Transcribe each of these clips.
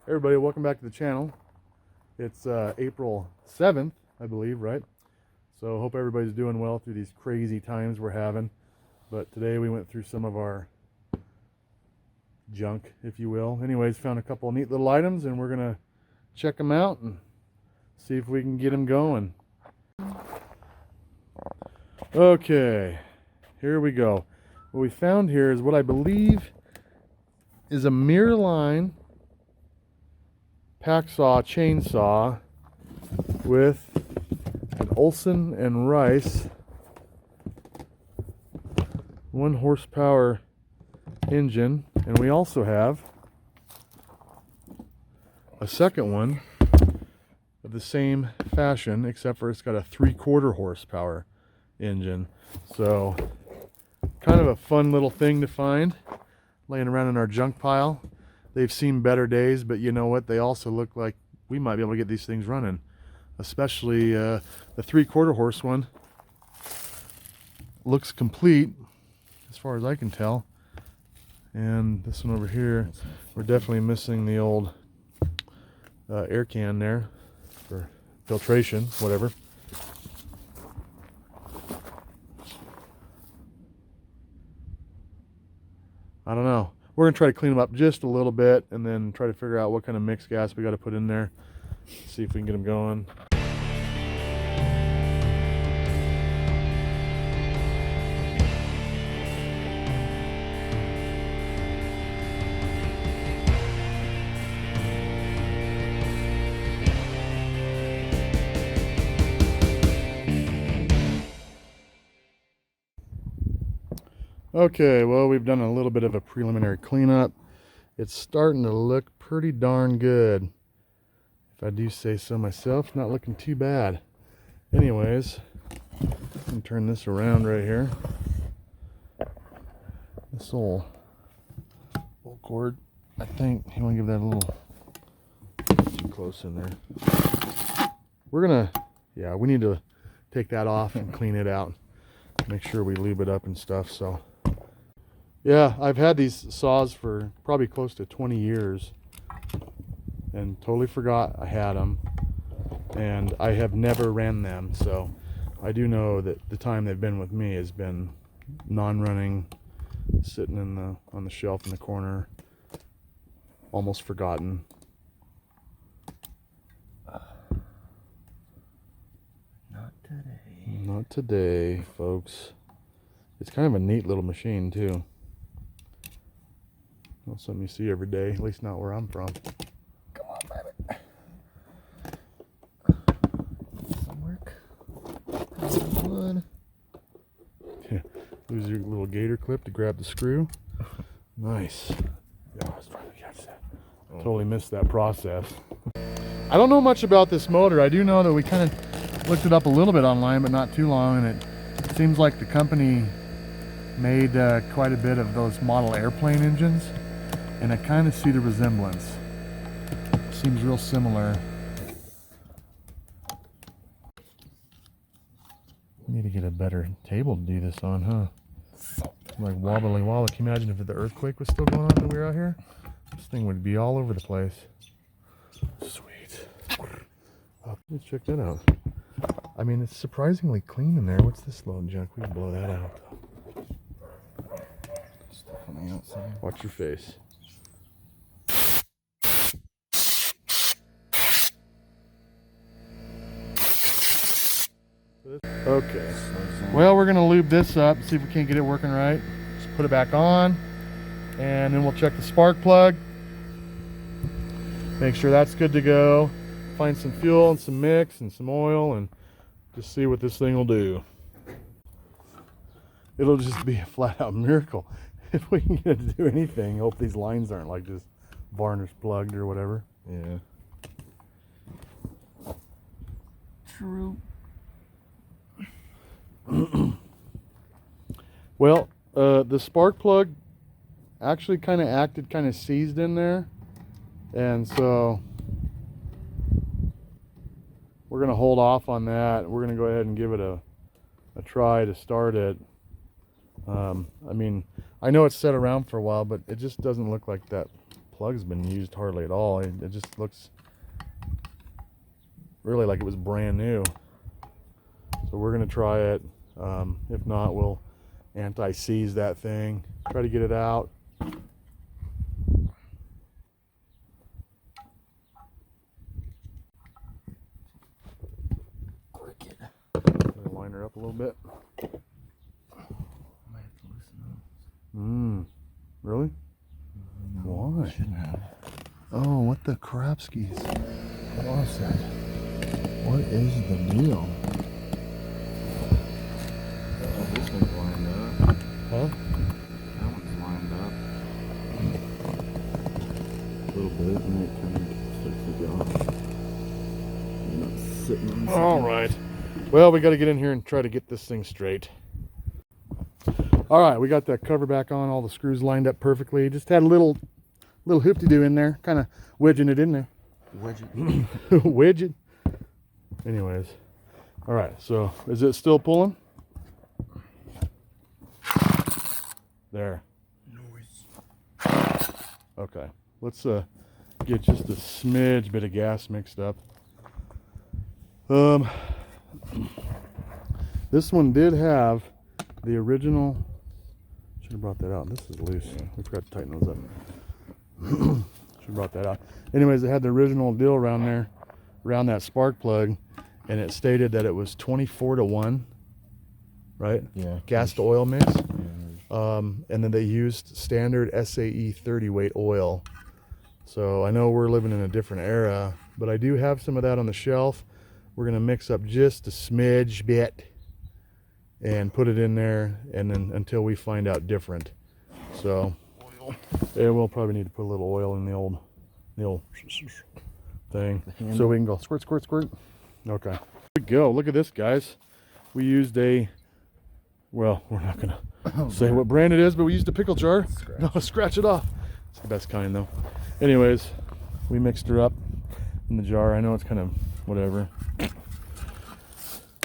Everybody, welcome back to the channel. It's April 7th, I believe, right? So hope everybody's doing well through these crazy times we're having. But today we went through some of our junk, if you will. Anyways, found a couple of neat little items and we're gonna check them out and see if we can get them going. Okay, here we go. What we found here is what I believe is a mirror line packsaw chainsaw with an Ohlsson and Rice 1 horsepower engine, and we also have a second one of the same fashion, except for it's got a 3/4 horsepower engine. So kind of a fun little thing to find laying around in our junk pile. They've seen better days, but you know what? They also look like we might be able to get these things running. Especially the 3/4 horse one. Looks complete, as far as I can tell. And this one over here, we're definitely missing the old air can there for filtration, whatever. I don't know. We're going to try to clean them up just a little bit and then try to figure out what kind of mixed gas we got to put in there. See if we can get them going. Okay, well, we've done a little bit of a preliminary cleanup. It's starting to look pretty darn good, if I do say so myself. Not looking too bad. Anyways, I'm gonna turn this around right here. This old cord, I think you want to give that a little too close in there. We're gonna, yeah, we need to take that off and clean it out. Make sure we lube it up and stuff. So yeah, I've had these saws for probably close to 20 years and totally forgot I had them, and I have never ran them. So I do know that the time they've been with me has been non-running, sitting on the shelf in the corner, almost forgotten. Not today. Not today, folks. It's kind of a neat little machine too. Not something you see every day, at least not where I'm from. Come on, baby. Some work. One. Yeah. Lose your little gator clip to grab the screw. Nice. Yeah, I was trying to catch that. Totally missed that process. I don't know much about this motor. I do know that we kind of looked it up a little bit online, but not too long, and it seems like the company made quite a bit of those model airplane engines, and I kind of see the resemblance. Seems real similar. We need to get a better table to do this on, huh? Like wobbly wobble. Can you imagine if the earthquake was still going on when we were out here? This thing would be all over the place. Sweet. Oh, let's check that out. I mean, it's surprisingly clean in there. What's this little junk? We can blow that out. Stuff on the outside. Watch your face. Okay. Well, we're gonna lube this up and see if we can't get it working right. Just put it back on, and then we'll check the spark plug. Make sure that's good to go. Find some fuel and some mix and some oil, and just see what this thing will do. It'll just be a flat-out miracle if we can get it to do anything. Hope these lines aren't like just varnish plugged or whatever. Yeah. True. Well, the spark plug actually kind of acted kind of seized in there, and so we're going to hold off on that. We're going to go ahead and give it a try to start it. I mean, I know it's set around for a while, but it just doesn't look like that plug's been used hardly at all. It just looks really like it was brand new. So we're gonna try it. If not, we'll anti-seize that thing, try to get it out. Cricket. Line her up a little bit. Might have to loosen up. Really? No, Why? Shouldn't have. Oh, what the crapskis? What was that? What is the deal? Oh, this one's lined up. Huh? That one's lined up. A little bit, and then it kind of starts to go. You're not sitting on something. All right. Well, we got to get in here and try to get this thing straight. All right, we got that cover back on, all the screws lined up perfectly. Just had a little hoop-de-doo in there, kind of wedging it in there. Wedging. Widget. Anyways, all right. So is it still pulling? There. Noise. Okay. Let's get just a smidge bit of gas mixed up. This one did have the original. Should have brought that out. This is loose. We forgot to tighten those up. Should have brought that out. Anyways, it had the original deal around there, around that spark plug, and it stated that it was 24-to-1, right? Yeah. Gas to oil mix. Yeah. And then they used standard SAE 30 weight oil. So I know we're living in a different era, but I do have some of that on the shelf. We're gonna mix up just a smidge bit and put it in there, and then until we find out different. So yeah, we'll probably need to put a little oil in the old thing, so we can go squirt, squirt, squirt. Okay, here we go. Look at this, guys. We used well, we're not gonna say what brand it is, but we used a pickle jar. No, scratch it off. It's the best kind though. Anyways, we mixed her up in the jar. I know it's kind of whatever.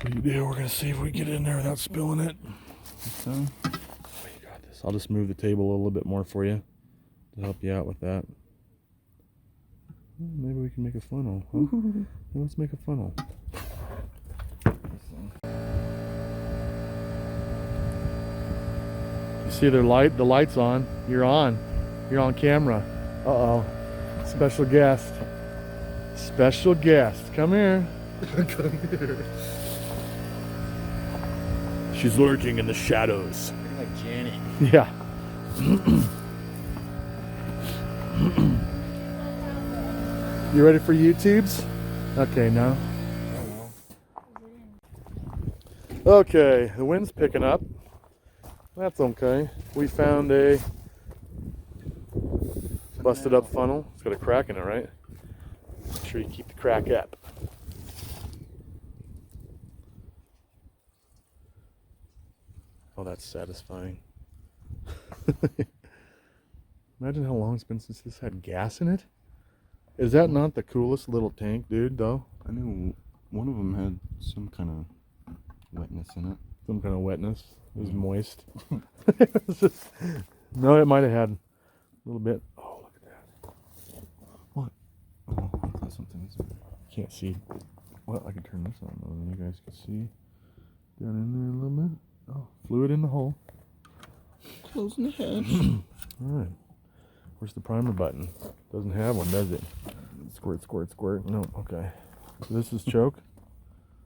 What do you do? We're gonna see if we get it in there without spilling it. So, you got this. I'll just move the table a little bit more for you to help you out with that. Maybe we can make a funnel, huh? Let's make a funnel. You see the light's on. You're on. You're on camera. Uh-oh. Special guest. Special guest. Come here. Come here. She's lurking in the shadows. Like Janet. Yeah. You ready for YouTubes? Okay, no. Okay, the wind's picking up. That's okay. We found a busted up funnel. It's got a crack in it, right? Make sure you keep the crack up. Oh, that's satisfying. Imagine how long it's been since this had gas in it. Is that not the coolest little tank, dude, though? I knew one of them had some kind of wetness in it. Some kind of wetness. It was moist. It was just, no, it might have had a little bit. Oh, look at that. What? Oh, I thought something was in there. Can't see. Well, I can turn this on, though, and you guys can see down in there a little bit. Oh, fluid in the hole. Closing the hatch. All right. Where's the primer button? Doesn't have one, does it? Squirt, squirt, squirt. No, okay. So this is choke.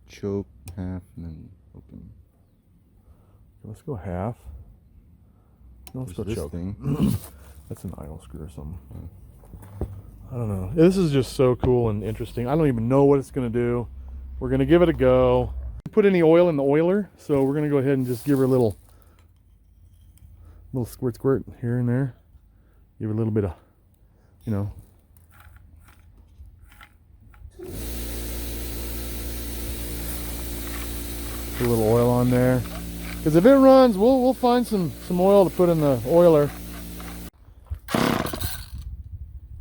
Choke, half, and then open. Let's go half. No, let's go This choke. thing. That's an idle screw or something. I don't know. This is just so cool and interesting. I don't even know what it's going to do. We're going to give it a go. Put any oil in the oiler, so we're going to go ahead and just give her a little squirt, squirt here and there. Give her a little bit of, you know. Put a little oil on there. Because if it runs, we'll find some oil to put in the oiler.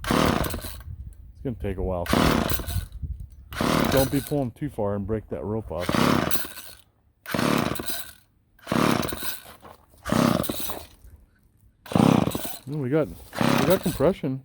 It's going to take a while. Don't be pulling too far and break that rope off. Ooh, we got compression.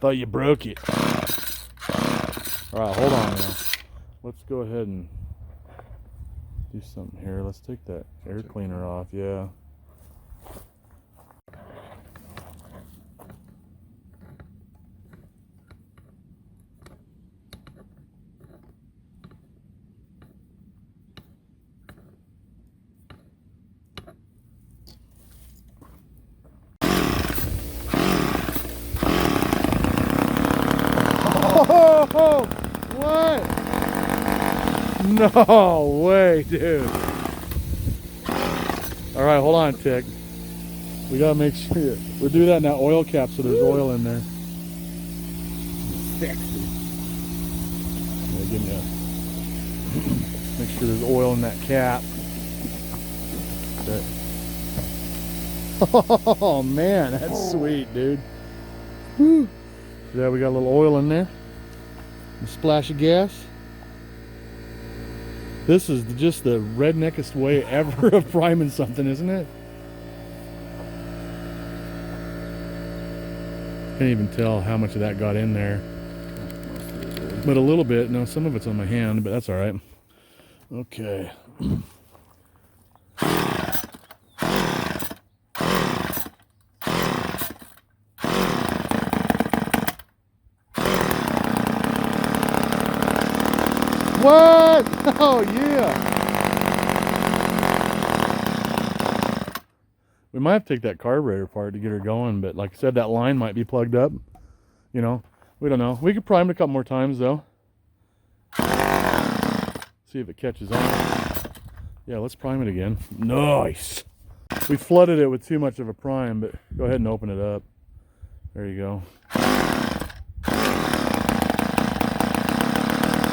Thought you broke it. Alright, hold on now. Let's go ahead and do something here. Let's take that air cleaner off, yeah. Oh, what? No way, dude. All right, hold on, Tick. We gotta make sure we'll do that in that oil cap so there's oil in there. Sexy. Yeah, give me a. Make sure there's oil in that cap. Oh man, that's sweet, dude. Whew. Yeah, we got a little oil in there. A splash of gas. This is just the redneckest way ever of priming something, isn't it? Can't even tell how much of that got in there. But a little bit. No, some of it's on my hand, but that's all right. Okay. What? Oh, yeah. We might have to take that carburetor apart to get her going, but like I said, that line might be plugged up. You know, we don't know. We could prime it a couple more times, though. See if it catches on. Yeah, let's prime it again. Nice. We flooded it with too much of a prime, but go ahead and open it up. There you go.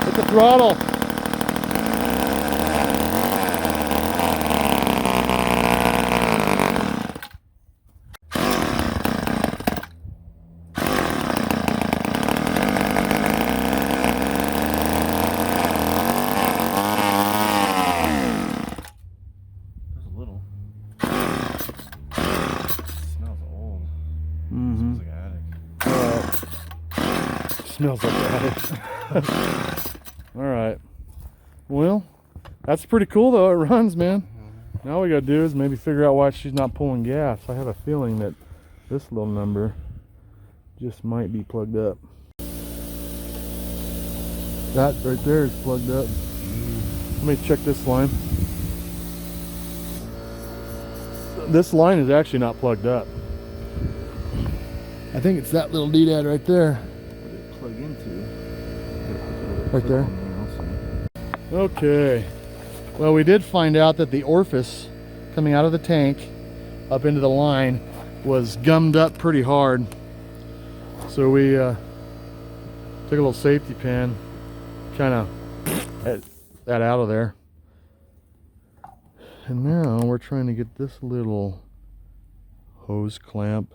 Hit the throttle. Smells like attic. All right. Well, that's pretty cool though. It runs, man. Now all we gotta do is maybe figure out why she's not pulling gas. I have a feeling that this little number just might be plugged up. That right there is plugged up. Let me check this line. This line is actually not plugged up. I think it's that little doodad right there. Plug into right there. Okay, well, we did find out that the orifice coming out of the tank up into the line was gummed up pretty hard, so we took a little safety pin, kind of that out of there, and now we're trying to get this little hose clamp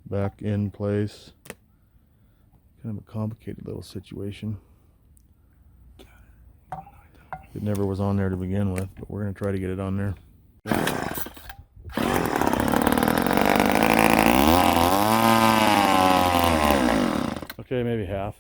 back in place. Kind of a complicated little situation. It never was on there to begin with, but we're going to try to get it on there. Okay, maybe half.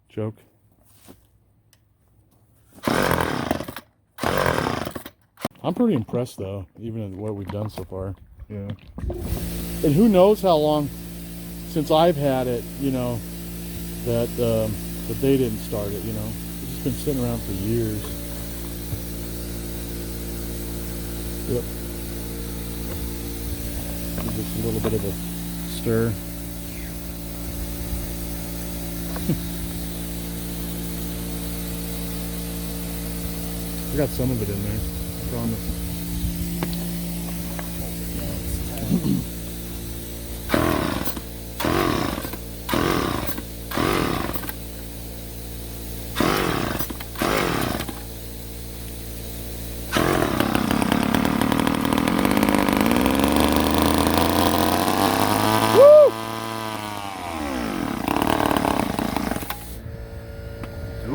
Joke. I'm pretty impressed though, even at what we've done so far. Yeah. And who knows how long since I've had it, you know, that that they didn't start it, you know. It's just been sitting around for years. Yep. Just a little bit of a stir. I got some of it in there, I promise.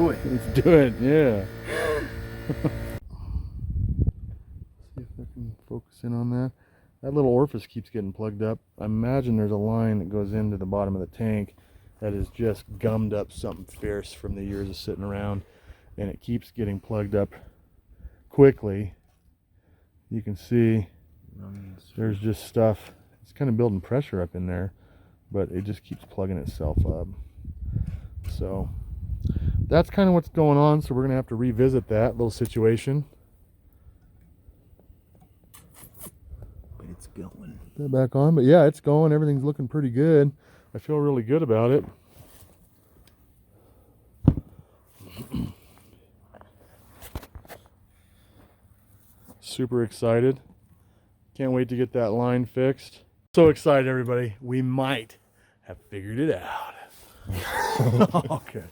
do it. Let's do it, yeah. See if I can focus in on that. That little orifice keeps getting plugged up. I imagine there's a line that goes into the bottom of the tank that is just gummed up something fierce from the years of sitting around, and it keeps getting plugged up quickly. You can see there's just stuff. It's kind of building pressure up in there, but it just keeps plugging itself up. So that's kind of what's going on. So we're gonna have to revisit that little situation. But it's going. Put it back on, but yeah, it's going. Everything's looking pretty good. I feel really good about it. Super excited. Can't wait to get that line fixed. So excited, everybody. We might have figured it out. Okay,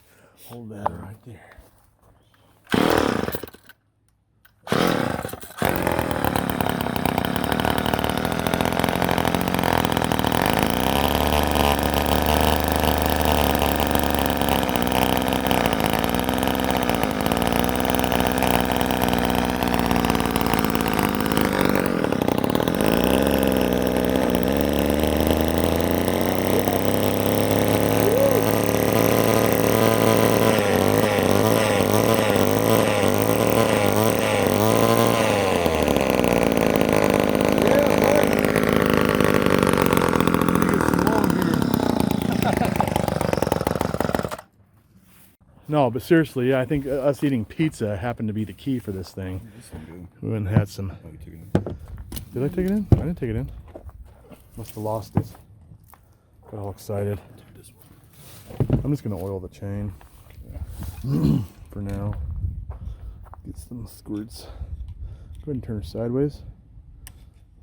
hold that right there. No, but seriously, yeah, I think us eating pizza happened to be the key for this thing. We went and had some. Oh, you took it in. Did I take it in? I didn't take it in. Must have lost it. Got all excited. I'm just going to oil the chain for now. Get some squirts. Go ahead and turn her sideways.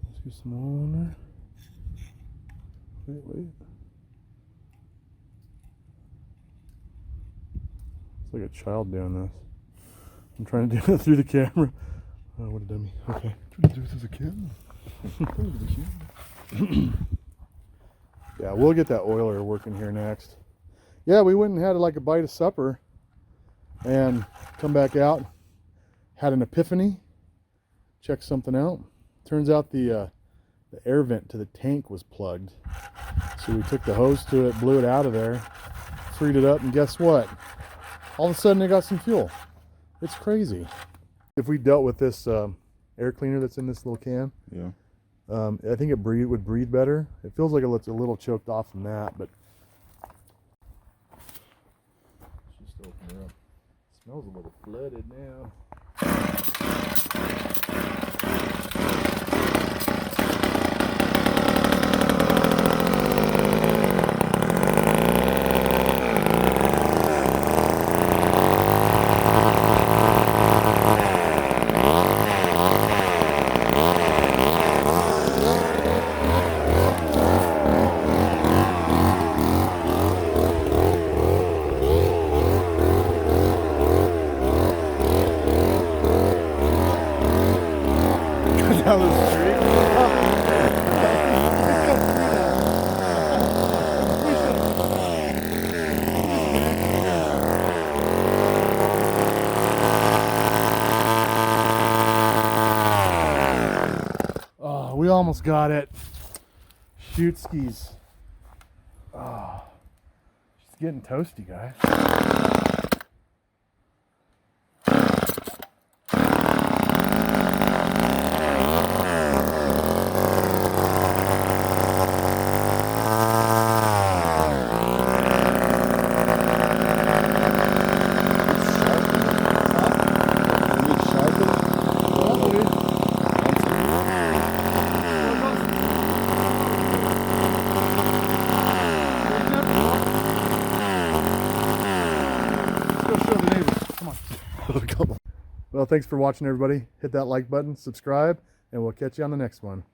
Let's get some oil in there. Wait. It's like a child doing this. I'm trying to do it through the camera. Oh, what a dummy. Okay. Trying to do it through the camera. Yeah, we'll get that oiler working here next. Yeah, we went and had like a bite of supper and come back out, had an epiphany, checked something out. Turns out the air vent to the tank was plugged. So we took the hose to it, blew it out of there, freed it up, and guess what? All of a sudden it got some fuel. It's crazy. If we dealt with this air cleaner that's in this little can, Yeah. I think it would breathe better. It feels like it's a little choked off from that, but just open her up. It smells a little flooded now. Down the street. Oh, we almost got it. Shoot skis. Oh, she's getting toasty, guys. Well, thanks for watching, everybody. Hit that like button, subscribe, and we'll catch you on the next one.